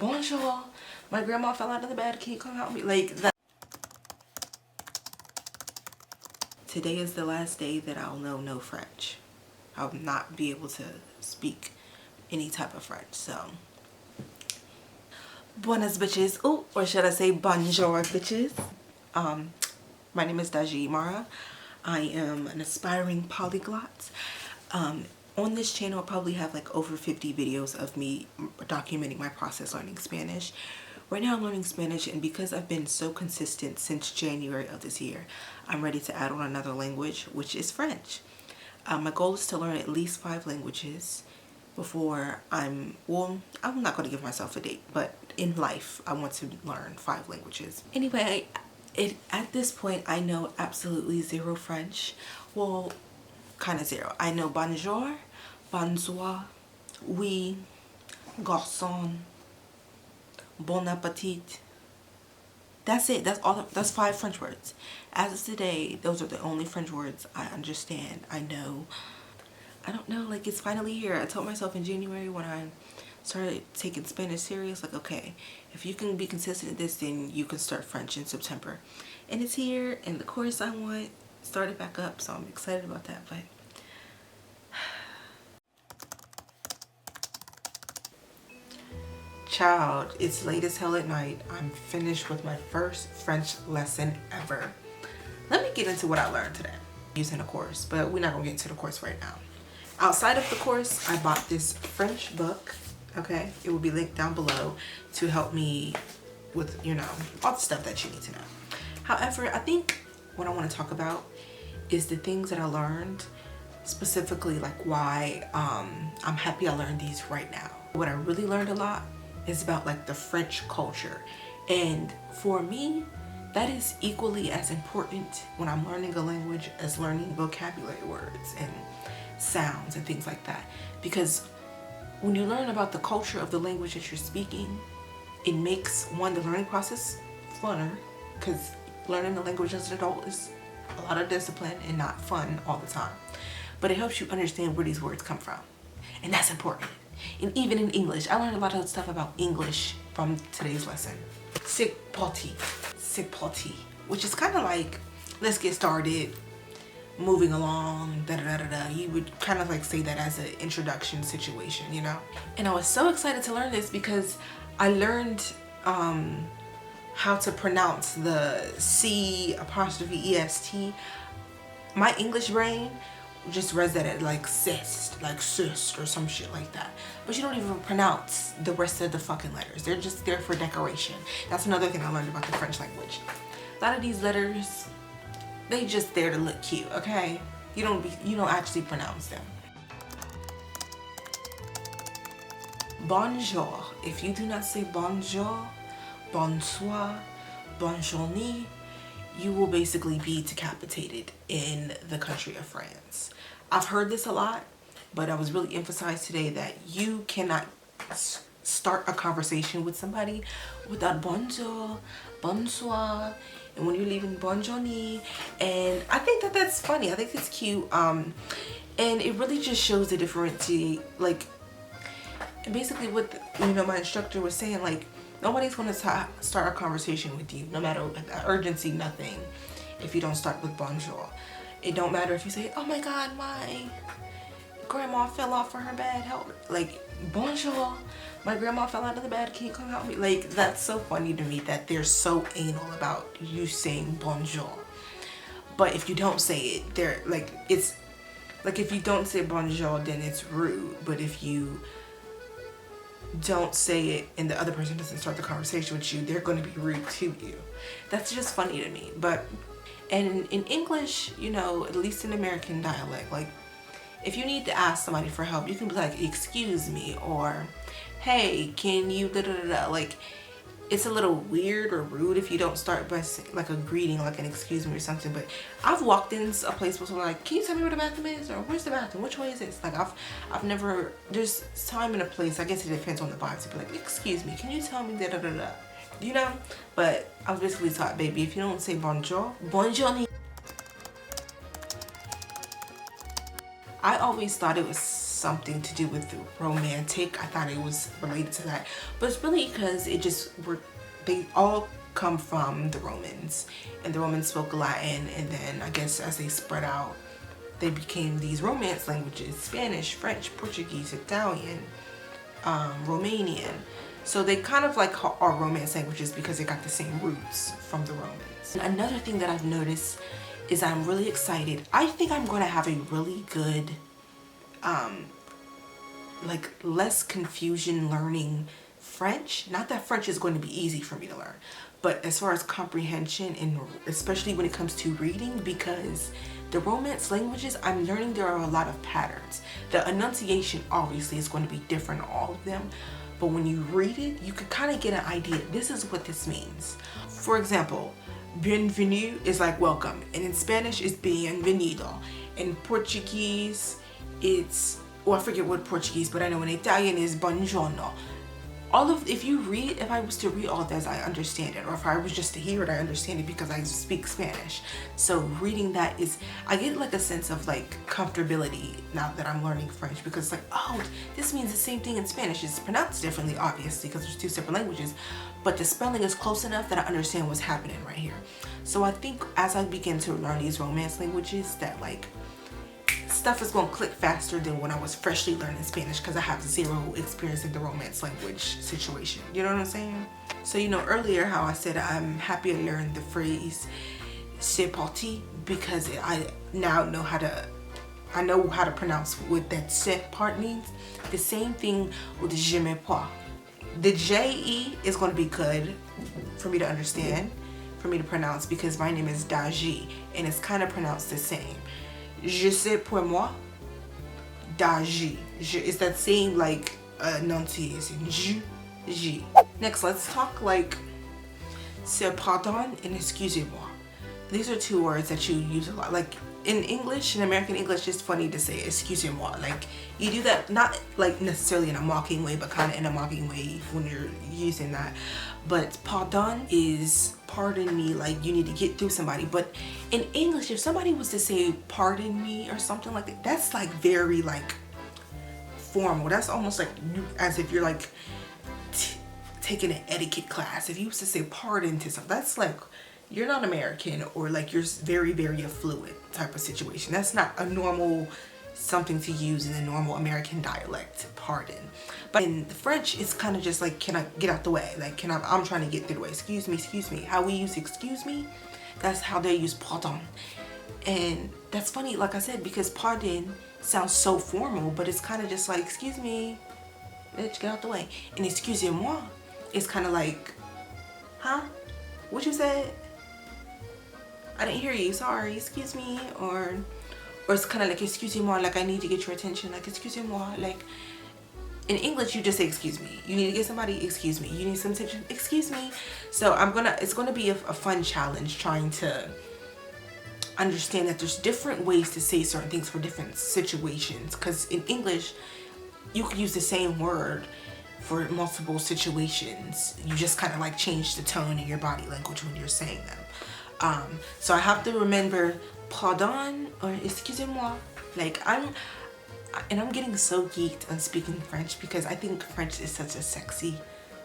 bonjour, my grandma fell out of the bed, can you come help me? Like that. Today is the last day that I'll know no French. I'll not be able to speak any type of French, so. Buenas bitches, oh, or should I say bonjour bitches. My name is daljiimarax. I am an aspiring polyglot. On this channel, I'll probably have like over 50 videos of me documenting my process learning Spanish. Right now I'm learning Spanish, and because I've been so consistent since January of this year, I'm ready to add on another language, which is French. My goal is to learn at least 5 languages before I'm not going to give myself a date, but in life I want to learn 5 languages. Anyway, at this point I know absolutely 0 French. Well, kind of 0. I know bonjour, bonsoir, oui, garçon, bon appetit. That's it. That's all. That's 5 French words. As of today, those are the only French words I understand. I know. I don't know, like, it's finally here. I told myself in January when I started taking Spanish serious, like, okay, if you can be consistent at this, then you can start French in September. And it's here, and the course I want started back up, so I'm excited about that. But child, it's late as hell at night. I'm finished with my first French lesson ever. Let me get into what I learned today using the course, but we're not gonna get into the course right now. Outside of the course, I bought this French book, okay? It will be linked down below to help me with, you know, all the stuff that you need to know. However, I think what I want to talk about is the things that I learned, specifically like why I'm happy I learned these right now. What I really learned a lot is about like the French culture, and for me that is equally as important when I'm learning a language as learning vocabulary words and sounds and things like that, because when you learn about the culture of the language that you're speaking, it makes the learning process funner, because learning a language as an adult is a lot of discipline and not fun all the time, but it helps you understand where these words come from, and that's important. And even in English, I learned a lot of stuff about English from today's lesson. C'est parti, which is kind of like, let's get started, moving along, da da da da. You would kind of like say that as an introduction situation, you know? And I was so excited to learn this because I learned how to pronounce the C''est. My English brain just read that at like cyst, or some shit like that. But you don't even pronounce the rest of the fucking letters. They're just there for decoration. That's another thing I learned about the French language. A lot of these letters, they just there to look cute, okay? You don't actually pronounce them. Bonjour. If you do not say bonjour, bonsoir, bonjournée, you will basically be decapitated in the country of France. I've heard this a lot, but I was really emphasized today that you cannot start a conversation with somebody without bonjour, bonsoir, and when you're leaving, bonjournée. And I think that that's funny. I think it's cute. And it really just shows the difference. Like, basically what my instructor was saying, like, nobody's going to start a conversation with you, no matter the urgency, nothing, if you don't start with bonjour. It don't matter if you say, oh my god, my grandma fell off from her bed, help me. Like, bonjour, my grandma fell out of the bed, can you come help me? Like, that's so funny to me that they're so anal about you saying bonjour. But if you don't say it, they're like, it's like, if you don't say bonjour, then it's rude. But if you don't say it and the other person doesn't start the conversation with you, they're going to be rude to you. That's just funny to me. But and in English, at least in American dialect, like, if you need to ask somebody for help, you can be like, excuse me, or hey, can you da da da da. Like, it's a little weird or rude if you don't start by like a greeting, like an excuse me or something. But I've walked in a place where someone like, can you tell me where the bathroom is, or where's the bathroom, which way is this? Like, I've never, there's time and a place, I guess it depends on the vibe, to be like, excuse me, can you tell me da da da da, but I was basically taught, baby, if you don't say bonjour, bonjournée. I always thought it was something to do with romantic. I thought it was related to that, but it's really because they all come from the Romans, and the Romans spoke Latin, and then I guess as they spread out, they became these Romance languages: Spanish, French, Portuguese, Italian, Romanian. So they kind of like are Romance languages because they got the same roots from the Romans. And another thing that I've noticed is I'm really excited. I think I'm going to have a really good, like less confusion learning French. Not that French is going to be easy for me to learn, but as far as comprehension, and especially when it comes to reading, because the Romance languages, I'm learning there are a lot of patterns. The enunciation obviously is going to be different in all of them, but when you read it, you can kind of get an idea. This is what this means. For example, Bienvenue is like welcome, and in Spanish it's bienvenido. In Portuguese it's, well, I forget what Portuguese, but I know in Italian is buongiorno. If I was to read all this, I understand it, or if I was just to hear it, I understand it because I speak Spanish. So reading that I get like a sense of like comfortability now that I'm learning French, because it's like, oh, this means the same thing in Spanish. It's pronounced differently, obviously, because there's two separate languages, but the spelling is close enough that I understand what's happening right here. So I think as I begin to learn these Romance languages, that like stuff is going to click faster than when I was freshly learning Spanish, because I have zero experience in the Romance language situation. You know what I'm saying? So you know earlier how I said I'm happy I learned the phrase c'est Parti, because I now know how to pronounce what that c'est part means. The same thing with je m'aime pas. The J-E is going to be good for me to understand, for me to pronounce, because my name is Daji, and it's kind of pronounced the same. Je sais pour moi, Daji. It's that same like enunciation. J. Next, let's talk like c'est pardon and excusez-moi. These are two words that you use a lot. Like in English, in American English, it's funny to say excusez-moi. Like you do that not like necessarily in a mocking way, but kind of in a mocking way when you're using that. But pardon is pardon me, like you need to get through somebody. But in English, if somebody was to say pardon me or something like that, that's like very like formal. That's almost like as if you're like taking an etiquette class. If you used to say pardon to something, that's like you're not American, or like you're very, very affluent type of situation. That's not a normal something to use in the normal American dialect, pardon. But in French, it's kind of just like, can I get out the way? Like, I'm trying to get through the way. Excuse me. How we use excuse me, that's how they use pardon. And that's funny, like I said, because pardon sounds so formal, but it's kind of just like, excuse me, bitch, get out the way. And excusez-moi, it's kind of like, huh? What you said? I didn't hear you, sorry, excuse me. Or it's kind of like, excusez-moi, like I need to get your attention, like excusez-moi. Like in English, you just say excuse me. You need to get somebody, excuse me. You need some attention, excuse me. So it's gonna be a fun challenge trying to understand that there's different ways to say certain things for different situations, because in English you could use the same word for multiple situations. You just kind of like change the tone in your body language when you're saying them. So I have to remember pardon or excusez-moi. Like I'm getting so geeked on speaking French, because I think French is such a sexy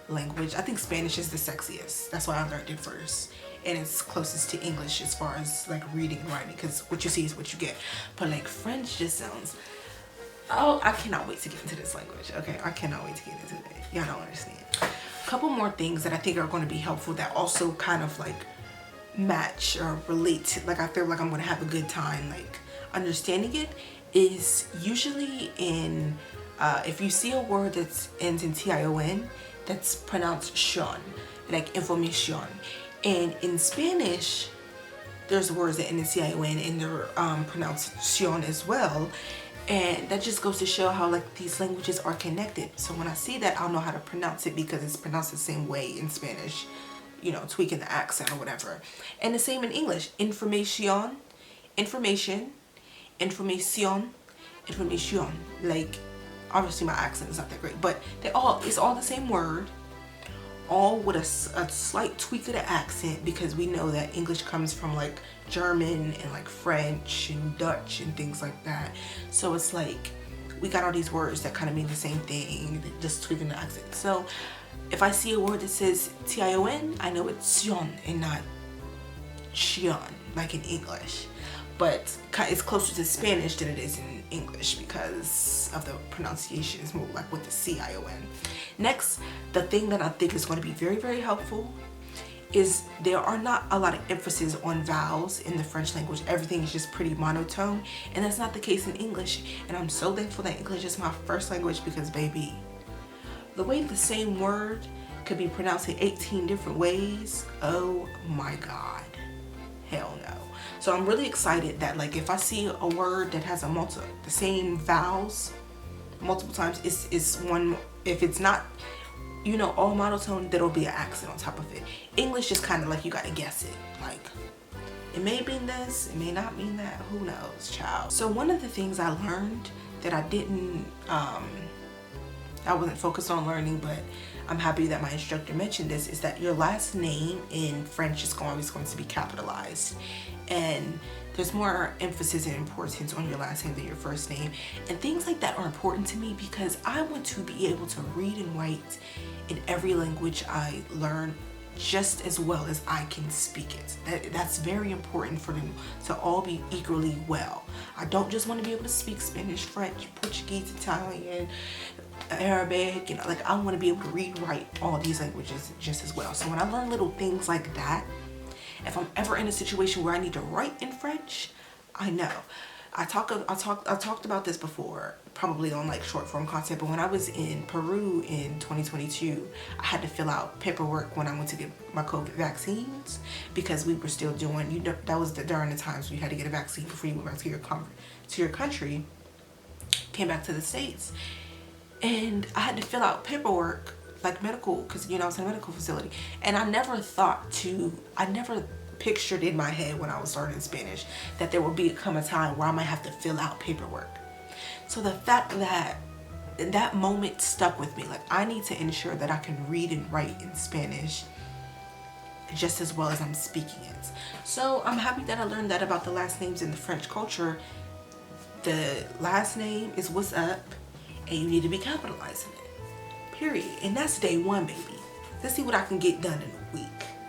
language. I think Spanish is the sexiest. That's why I learned it first, and it's closest to English as far as like reading and writing, because what you see is what you get. But like French just sounds, oh, I cannot wait to get into this language. Okay, I cannot wait to get into it. Y'all don't understand. A couple more things that I think are going to be helpful that also kind of like match or relate to, like I feel like I'm going to have a good time like understanding it, is usually in if you see a word that ends in tion, that's pronounced shon, like information. And in Spanish, there's words that end in tion and they're pronounced sion as well. And that just goes to show how like these languages are connected. So when I see that, I'll know how to pronounce it, because it's pronounced the same way in Spanish, you know, tweaking the accent or whatever. And the same in English. Information, information, information, information. Like, obviously my accent is not that great, but it's all the same word, all with a slight tweak of the accent, because we know that English comes from like German and like French and Dutch and things like that. So it's like we got all these words that kind of mean the same thing, just tweaking the accent. So if I see a word that says Tion, I know it's Sion and not Chion, like in English. But it's closer to Spanish than it is in English because of the pronunciation. It's more like with the Cion. Next, the thing that I think is going to be very, very helpful is there are not a lot of emphasis on vowels in the French language. Everything is just pretty monotone, and that's not the case in English. And I'm so thankful that English is my first language because, baby, the way the same word could be pronounced in 18 different ways, oh my God, hell no. So I'm really excited that, like, if I see a word that has the same vowels multiple times, it's one. If it's not, you know, all monotone, there'll be an accent on top of it. English just kind of like you gotta guess it. Like, it may mean this, it may not mean that. Who knows, child? So one of the things I learned that I wasn't focused on learning, but I'm happy that my instructor mentioned this, is that your last name in French is always going to be capitalized. And there's more emphasis and importance on your last name than your first name. And things like that are important to me because I want to be able to read and write in every language I learn just as well as I can speak it. That's very important for them to all be equally well. I don't just want to be able to speak Spanish, French, Portuguese, Italian, Arabic, you know, like I want to be able to read, write all these languages just as well. So when I learn little things like that, if I'm ever in a situation where I need to write in French, I know. I talked about this before, probably on like short form content, but when I was in Peru in 2022, I had to fill out paperwork when I went to get my COVID vaccines because we were still doing, you know, that was during the times we had to get a vaccine before you went back to your country, came back to the States. And I had to fill out paperwork, like medical, because, you know, I was in a medical facility. And I never pictured in my head when I was learning Spanish that there would come a time where I might have to fill out paperwork. So the fact that moment stuck with me. Like, I need to ensure that I can read and write in Spanish just as well as I'm speaking it. So I'm happy that I learned that about the last names in the French culture. The last name is what's up, and you need to be capitalizing it, period. And that's day one, baby. Let's see what I can get done in